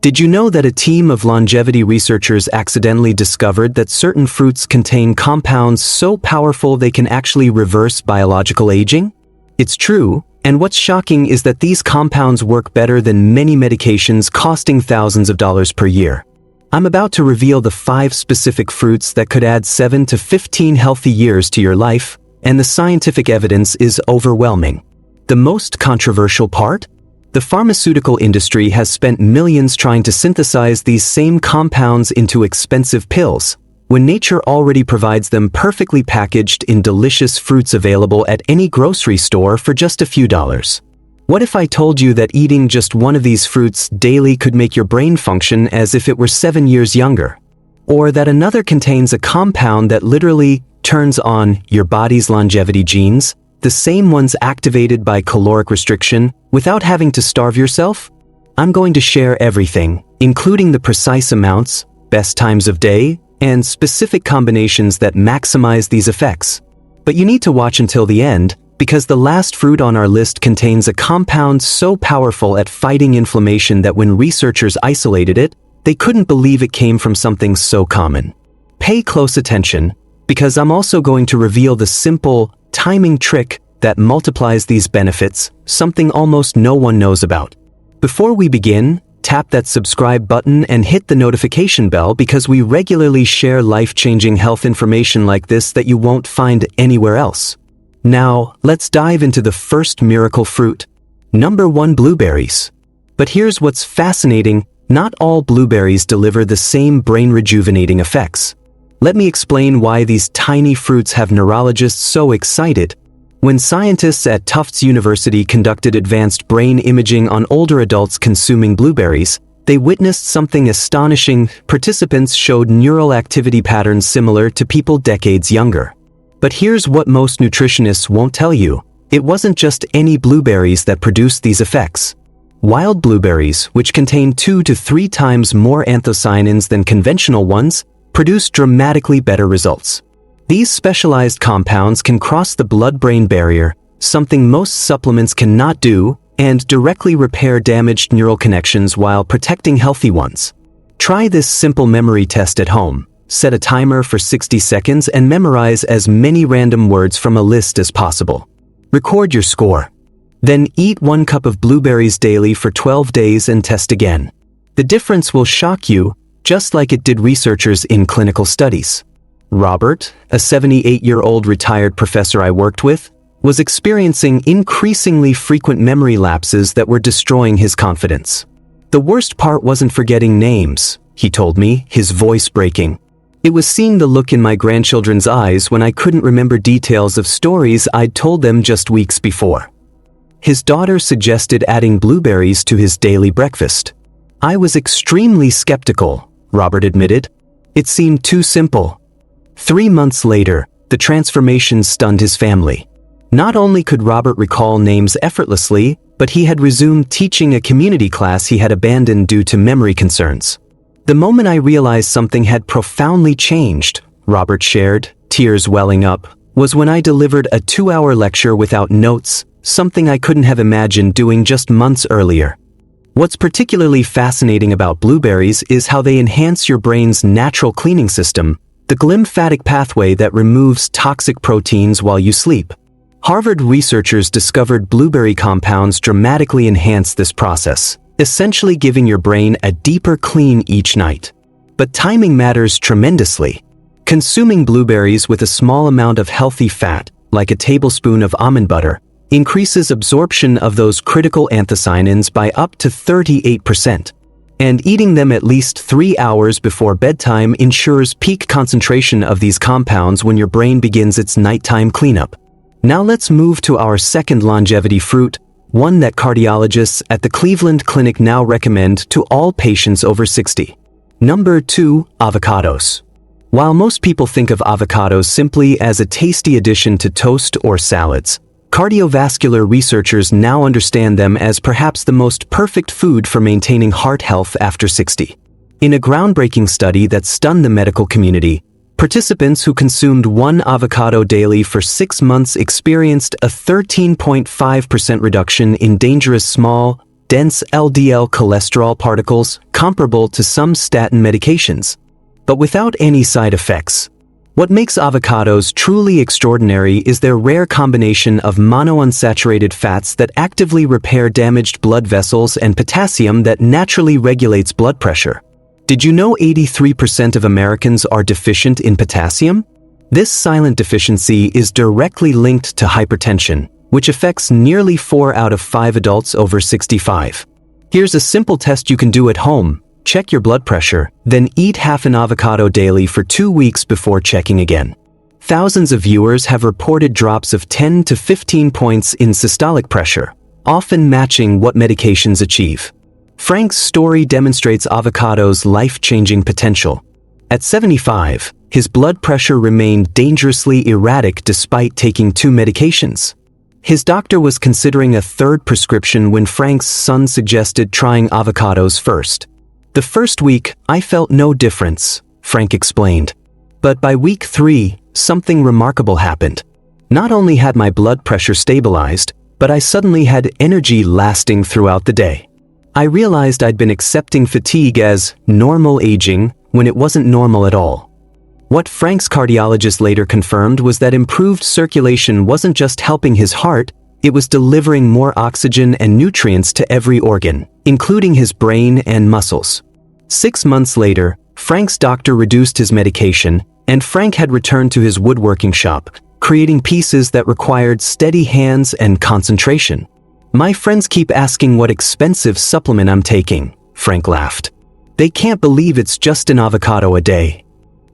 Did you know that a team of longevity researchers accidentally discovered that certain fruits contain compounds so powerful they can actually reverse biological aging? It's true, and what's shocking is that these compounds work better than many medications costing thousands of dollars per year. I'm about to reveal the 5 specific fruits that could add 7 to 15 healthy years to your life, and the scientific evidence is overwhelming. The most controversial part? The pharmaceutical industry has spent millions trying to synthesize these same compounds into expensive pills, when nature already provides them perfectly packaged in delicious fruits available at any grocery store for just a few dollars. What if I told you that eating just one of these fruits daily could make your brain function as if it were 7 years younger? Or that another contains a compound that literally turns on your body's longevity genes, the same ones activated by caloric restriction, without having to starve yourself? I'm going to share everything, including the precise amounts, best times of day, and specific combinations that maximize these effects. But you need to watch until the end, because the last fruit on our list contains a compound so powerful at fighting inflammation that when researchers isolated it, they couldn't believe it came from something so common. Pay close attention, because I'm also going to reveal the simple timing trick that multiplies these benefits, something almost no one knows about. Before we begin, tap that subscribe button and hit the notification bell because we regularly share life-changing health information like this that you won't find anywhere else. Now, let's dive into the first miracle fruit. Number 1, blueberries. But here's what's fascinating, not all blueberries deliver the same brain-rejuvenating effects. Let me explain why these tiny fruits have neurologists so excited. When scientists at Tufts University conducted advanced brain imaging on older adults consuming blueberries, they witnessed something astonishing. Participants showed neural activity patterns similar to people decades younger. But here's what most nutritionists won't tell you. It wasn't just any blueberries that produced these effects. Wild blueberries, which contain 2 to 3 times more anthocyanins than conventional ones, produce dramatically better results. These specialized compounds can cross the blood-brain barrier, something most supplements cannot do, and directly repair damaged neural connections while protecting healthy ones. Try this simple memory test at home. Set a timer for 60 seconds and memorize as many random words from a list as possible. Record your score. Then eat 1 cup of blueberries daily for 12 days and test again. The difference will shock you, just like it did researchers in clinical studies. Robert, a 78-year-old retired professor I worked with, was experiencing increasingly frequent memory lapses that were destroying his confidence. The worst part wasn't forgetting names, he told me, his voice breaking. It was seeing the look in my grandchildren's eyes when I couldn't remember details of stories I'd told them just weeks before. His daughter suggested adding blueberries to his daily breakfast. I was extremely skeptical, Robert admitted. It seemed too simple. 3 months later, the transformation stunned his family. Not only could Robert recall names effortlessly, but he had resumed teaching a community class he had abandoned due to memory concerns. The moment I realized something had profoundly changed, Robert shared, tears welling up, was when I delivered a 2-hour lecture without notes, something I couldn't have imagined doing just months earlier. What's particularly fascinating about blueberries is how they enhance your brain's natural cleaning system, the glymphatic pathway that removes toxic proteins while you sleep. Harvard researchers discovered blueberry compounds dramatically enhance this process, essentially giving your brain a deeper clean each night. But timing matters tremendously. Consuming blueberries with a small amount of healthy fat, like a tablespoon of almond butter, increases absorption of those critical anthocyanins by up to 38%. And eating them at least 3 hours before bedtime ensures peak concentration of these compounds when your brain begins its nighttime cleanup. Now let's move to our second longevity fruit, one that cardiologists at the Cleveland Clinic now recommend to all patients over 60. Number 2, avocados. While most people think of avocados simply as a tasty addition to toast or salads, cardiovascular researchers now understand them as perhaps the most perfect food for maintaining heart health after 60. In a groundbreaking study that stunned the medical community, participants who consumed 1 avocado daily for 6 months experienced a 13.5% reduction in dangerous small dense LDL cholesterol particles comparable to some statin medications, but without any side effects. What makes avocados truly extraordinary is their rare combination of monounsaturated fats that actively repair damaged blood vessels and potassium that naturally regulates blood pressure. Did you know 83% of Americans are deficient in potassium? This silent deficiency is directly linked to hypertension, which affects nearly 4 out of 5 adults over 65. Here's a simple test you can do at home. Check your blood pressure, then eat half an avocado daily for 2 weeks before checking again. Thousands of viewers have reported drops of 10 to 15 points in systolic pressure, often matching what medications achieve. Frank's story demonstrates avocado's life-changing potential. At 75, his blood pressure remained dangerously erratic despite taking 2 medications. His doctor was considering a 3rd prescription when Frank's son suggested trying avocados first. "The first week, I felt no difference," Frank explained. "But by week 3, something remarkable happened. Not only had my blood pressure stabilized, but I suddenly had energy lasting throughout the day. I realized I'd been accepting fatigue as normal aging when it wasn't normal at all." What Frank's cardiologist later confirmed was that improved circulation wasn't just helping his heart, it was delivering more oxygen and nutrients to every organ, including his brain and muscles. 6 months later, Frank's doctor reduced his medication, and Frank had returned to his woodworking shop, creating pieces that required steady hands and concentration. "My friends keep asking what expensive supplement I'm taking," Frank laughed. "They can't believe it's just an avocado a day."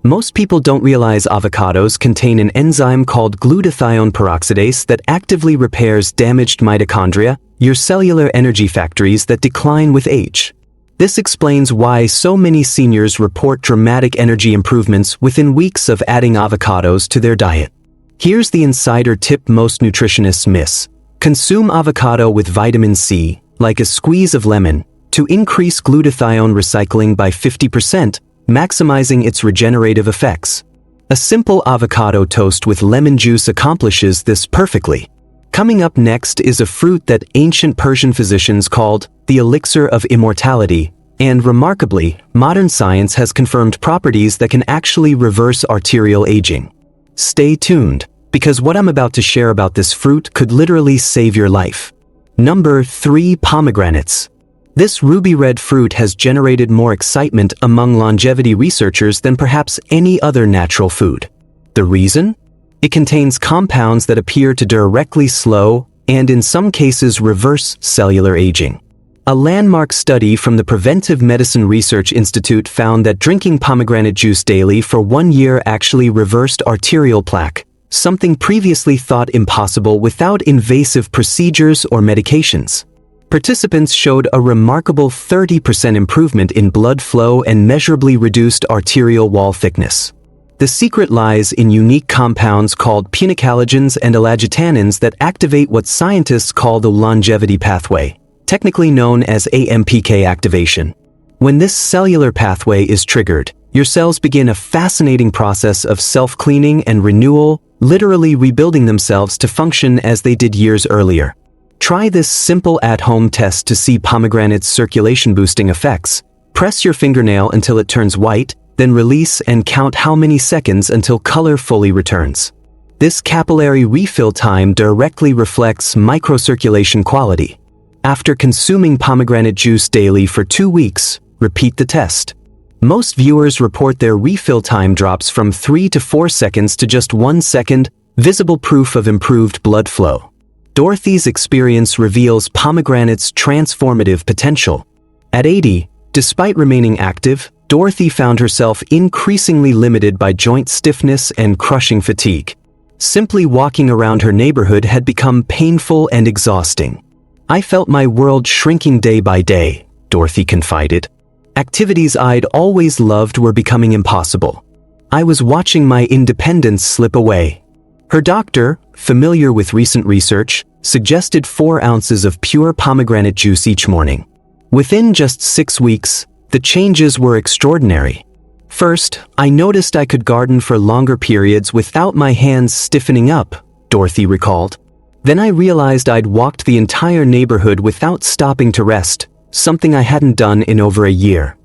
Most people don't realize avocados contain an enzyme called glutathione peroxidase that actively repairs damaged mitochondria, your cellular energy factories that decline with age. This explains why so many seniors report dramatic energy improvements within weeks of adding avocados to their diet. Here's the insider tip most nutritionists miss. Consume avocado with vitamin C, like a squeeze of lemon, to increase glutathione recycling by 50%, maximizing its regenerative effects. A simple avocado toast with lemon juice accomplishes this perfectly. Coming up next is a fruit that ancient Persian physicians called the elixir of immortality, and remarkably, modern science has confirmed properties that can actually reverse arterial aging. Stay tuned, because what I'm about to share about this fruit could literally save your life. Number 3. Pomegranates. This ruby red fruit has generated more excitement among longevity researchers than perhaps any other natural food. The reason? It contains compounds that appear to directly slow, and in some cases reverse, cellular aging. A landmark study from the Preventive Medicine Research Institute found that drinking pomegranate juice daily for 1 year actually reversed arterial plaque, something previously thought impossible without invasive procedures or medications. Participants showed a remarkable 30% improvement in blood flow and measurably reduced arterial wall thickness. The secret lies in unique compounds called punicalagins and elagitannins that activate what scientists call the longevity pathway, technically known as AMPK activation. When this cellular pathway is triggered, your cells begin a fascinating process of self-cleaning and renewal, literally rebuilding themselves to function as they did years earlier. Try this simple at-home test to see pomegranate's circulation-boosting effects. Press your fingernail until it turns white, then release and count how many seconds until color fully returns. This capillary refill time directly reflects microcirculation quality. After consuming pomegranate juice daily for 2 weeks, repeat the test. Most viewers report their refill time drops from 3 to 4 seconds to just 1 second, visible proof of improved blood flow. Dorothy's experience reveals pomegranate's transformative potential. At 80, despite remaining active, Dorothy found herself increasingly limited by joint stiffness and crushing fatigue. Simply walking around her neighborhood had become painful and exhausting. "I felt my world shrinking day by day," Dorothy confided. "Activities I'd always loved were becoming impossible. I was watching my independence slip away." Her doctor, familiar with recent research, suggested 4 ounces of pure pomegranate juice each morning. Within just 6 weeks, the changes were extraordinary. "First, I noticed I could garden for longer periods without my hands stiffening up," Dorothy recalled. Then I realized I'd walked the entire neighborhood without stopping to rest, something I hadn't done in over a year.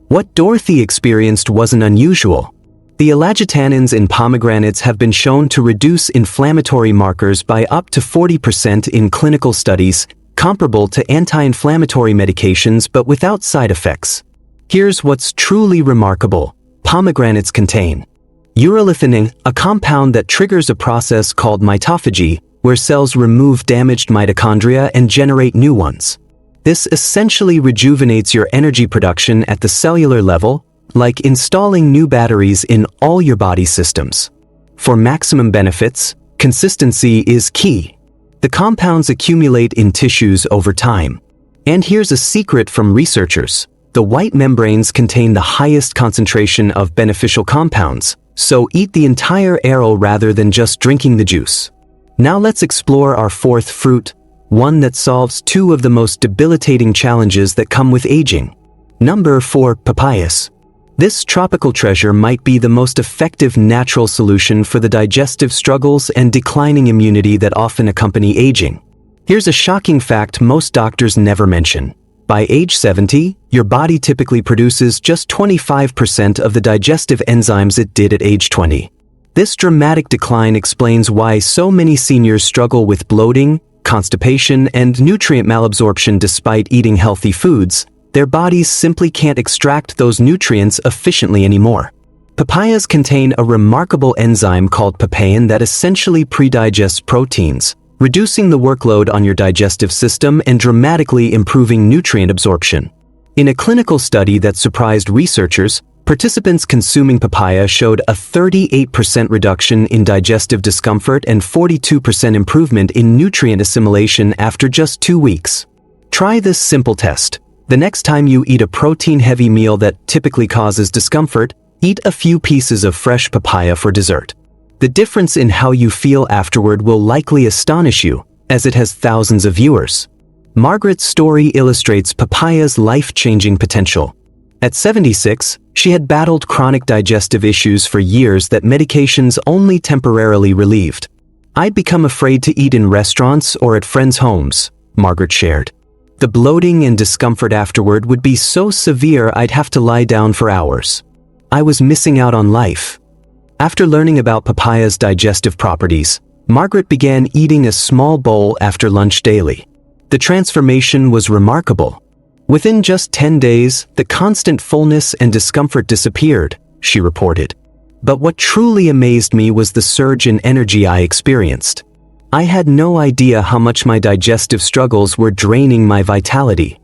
What Dorothy experienced wasn't unusual. The elagitannins in pomegranates have been shown to reduce inflammatory markers by up to 40% in clinical studies, comparable to anti-inflammatory medications but without side effects. Here's what's truly remarkable. Pomegranates contain urolithin, a compound that triggers a process called mitophagy, where cells remove damaged mitochondria and generate new ones. This essentially rejuvenates your energy production at the cellular level, like installing new batteries in all your body systems. For maximum benefits, consistency is key. The compounds accumulate in tissues over time. And here's a secret from researchers. The white membranes contain the highest concentration of beneficial compounds, so eat the entire arrow rather than just drinking the juice. Now let's explore our fourth fruit, one that solves two of the most debilitating challenges that come with aging. Number 4, papayas. This tropical treasure might be the most effective natural solution for the digestive struggles and declining immunity that often accompany aging. Here's a shocking fact most doctors never mention. By age 70, your body typically produces just 25% of the digestive enzymes it did at age 20. This dramatic decline explains why so many seniors struggle with bloating, constipation, and nutrient malabsorption despite eating healthy foods. Their bodies simply can't extract those nutrients efficiently anymore. Papayas contain a remarkable enzyme called papain that essentially predigests proteins, reducing the workload on your digestive system and dramatically improving nutrient absorption. In a clinical study that surprised researchers, participants consuming papaya showed a 38% reduction in digestive discomfort and 42% improvement in nutrient assimilation after just 2 weeks. Try this simple test. The next time you eat a protein-heavy meal that typically causes discomfort, eat a few pieces of fresh papaya for dessert. The difference in how you feel afterward will likely astonish you, as it has thousands of viewers. Margaret's story illustrates papaya's life-changing potential. At 76, she had battled chronic digestive issues for years that medications only temporarily relieved. "I'd become afraid to eat in restaurants or at friends' homes," Margaret shared. "The bloating and discomfort afterward would be so severe I'd have to lie down for hours. I was missing out on life." After learning about papaya's digestive properties, Margaret began eating a small bowl after lunch daily. The transformation was remarkable. Within just 10 days, the constant fullness and discomfort disappeared, she reported. But what truly amazed me was the surge in energy I experienced. I had no idea how much my digestive struggles were draining my vitality.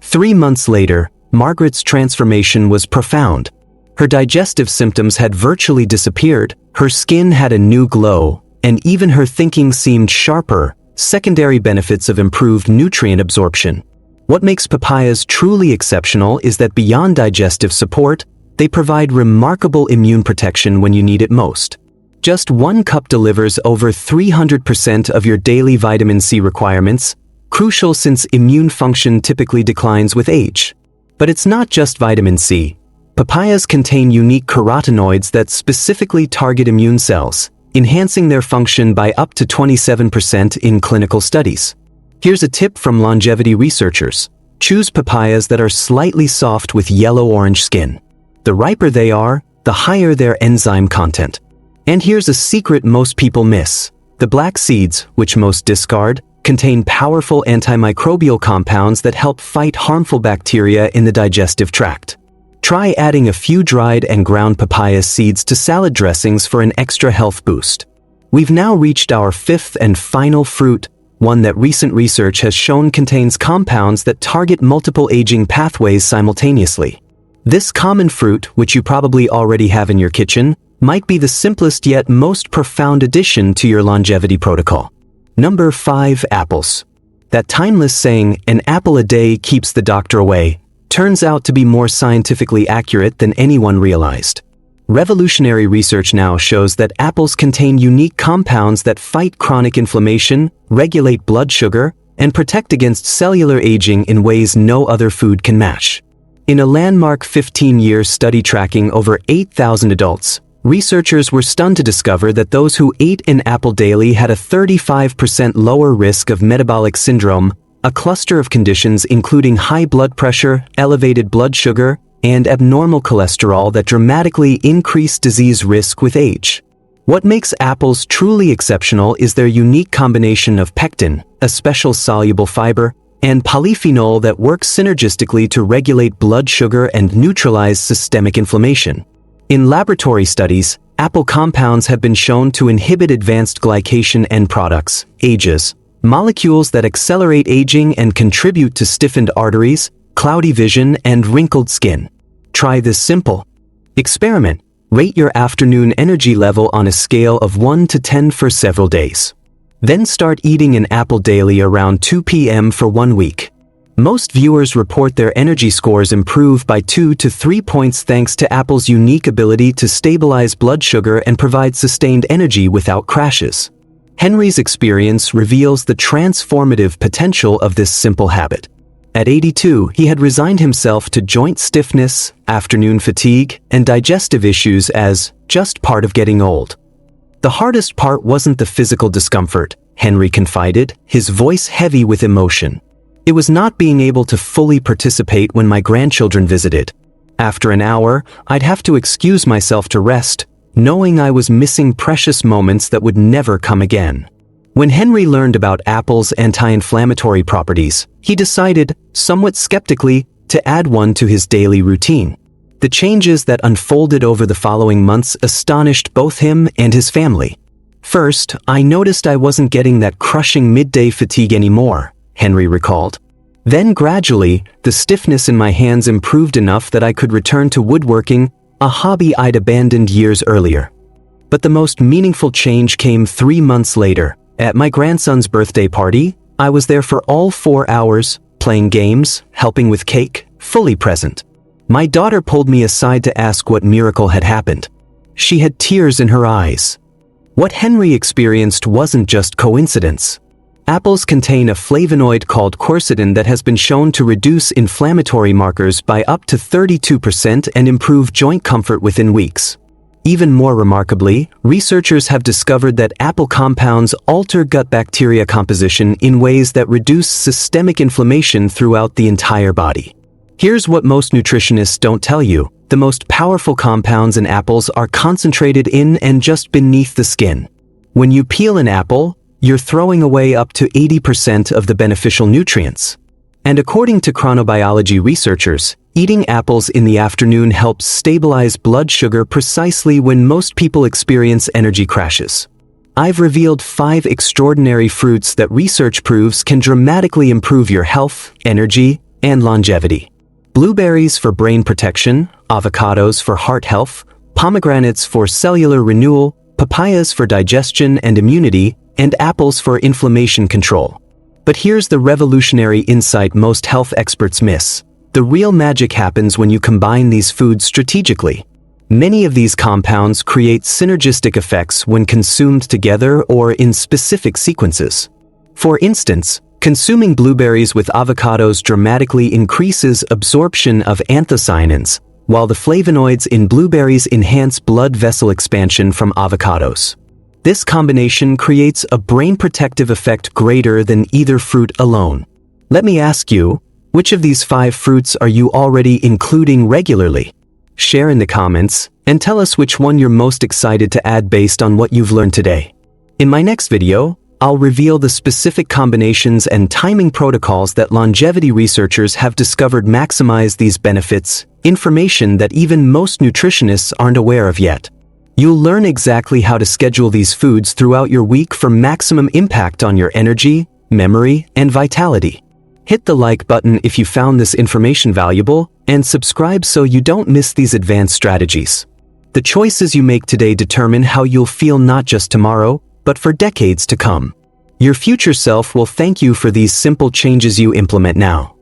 3 months later, Margaret's transformation was profound. Her digestive symptoms had virtually disappeared, her skin had a new glow, and even her thinking seemed sharper, secondary benefits of improved nutrient absorption. What makes papayas truly exceptional is that beyond digestive support, they provide remarkable immune protection when you need it most. Just 1 cup delivers over 300% of your daily vitamin C requirements, crucial since immune function typically declines with age. But it's not just vitamin C. Papayas contain unique carotenoids that specifically target immune cells, enhancing their function by up to 27% in clinical studies. Here's a tip from longevity researchers. Choose papayas that are slightly soft with yellow-orange skin. The riper they are, the higher their enzyme content. And here's a secret most people miss. The black seeds, which most discard, contain powerful antimicrobial compounds that help fight harmful bacteria in the digestive tract. Try adding a few dried and ground papaya seeds to salad dressings for an extra health boost. We've now reached our 5th and final fruit, one that recent research has shown contains compounds that target multiple aging pathways simultaneously. This common fruit, which you probably already have in your kitchen, might be the simplest yet most profound addition to your longevity protocol. Number 5, apples. That timeless saying, "An apple a day keeps the doctor away," turns out to be more scientifically accurate than anyone realized. Revolutionary research now shows that apples contain unique compounds that fight chronic inflammation, regulate blood sugar, and protect against cellular aging in ways no other food can match. In a landmark 15-year study tracking over 8,000 adults, Researchers were stunned to discover that those who ate an apple daily had a 35% lower risk of metabolic syndrome, a cluster of conditions including high blood pressure, elevated blood sugar, and abnormal cholesterol that dramatically increase disease risk with age. What makes apples truly exceptional is their unique combination of pectin, a special soluble fiber, and polyphenol that works synergistically to regulate blood sugar and neutralize systemic inflammation. In laboratory studies, apple compounds have been shown to inhibit advanced glycation end products, AGEs, molecules that accelerate aging and contribute to stiffened arteries, cloudy vision, and wrinkled skin. Try this simple experiment. Rate your afternoon energy level on a scale of 1 to 10 for several days. Then start eating an apple daily around 2 p.m. for 1 week. Most viewers report their energy scores improve by 2 to 3 points thanks to apple's unique ability to stabilize blood sugar and provide sustained energy without crashes. Henry's experience reveals the transformative potential of this simple habit. At 82, he had resigned himself to joint stiffness, afternoon fatigue, and digestive issues as just part of getting old. The hardest part wasn't the physical discomfort, Henry confided, his voice heavy with emotion. It was not being able to fully participate when my grandchildren visited. After an hour, I'd have to excuse myself to rest, knowing I was missing precious moments that would never come again. When Henry learned about apples' anti-inflammatory properties, he decided, somewhat skeptically, to add one to his daily routine. The changes that unfolded over the following months astonished both him and his family. First, I noticed I wasn't getting that crushing midday fatigue anymore, Henry recalled. Then gradually, the stiffness in my hands improved enough that I could return to woodworking, a hobby I'd abandoned years earlier. But the most meaningful change came 3 months later. At my grandson's birthday party, I was there for all 4 hours, playing games, helping with cake, fully present. My daughter pulled me aside to ask what miracle had happened. She had tears in her eyes. What Henry experienced wasn't just coincidence. Apples contain a flavonoid called quercetin that has been shown to reduce inflammatory markers by up to 32% and improve joint comfort within weeks. Even more remarkably, researchers have discovered that apple compounds alter gut bacteria composition in ways that reduce systemic inflammation throughout the entire body. Here's what most nutritionists don't tell you. The most powerful compounds in apples are concentrated in and just beneath the skin. When you peel an apple, you're throwing away up to 80% of the beneficial nutrients. And according to chronobiology researchers, eating apples in the afternoon helps stabilize blood sugar precisely when most people experience energy crashes. I've revealed 5 extraordinary fruits that research proves can dramatically improve your health, energy, and longevity. Blueberries for brain protection, avocados for heart health, pomegranates for cellular renewal, papayas for digestion and immunity, and apples for inflammation control. But here's the revolutionary insight most health experts miss. The real magic happens when you combine these foods strategically. Many of these compounds create synergistic effects when consumed together or in specific sequences. For instance, consuming blueberries with avocados dramatically increases absorption of anthocyanins, while the flavonoids in blueberries enhance blood vessel expansion from avocados. This combination creates a brain protective effect greater than either fruit alone. Let me ask you, which of these 5 fruits are you already including regularly? Share in the comments, and tell us which one you're most excited to add based on what you've learned today. In my next video, I'll reveal the specific combinations and timing protocols that longevity researchers have discovered maximize these benefits, information that even most nutritionists aren't aware of yet. You'll learn exactly how to schedule these foods throughout your week for maximum impact on your energy, memory, and vitality. Hit the like button if you found this information valuable, and subscribe so you don't miss these advanced strategies. The choices you make today determine how you'll feel not just tomorrow, but for decades to come. Your future self will thank you for these simple changes you implement now.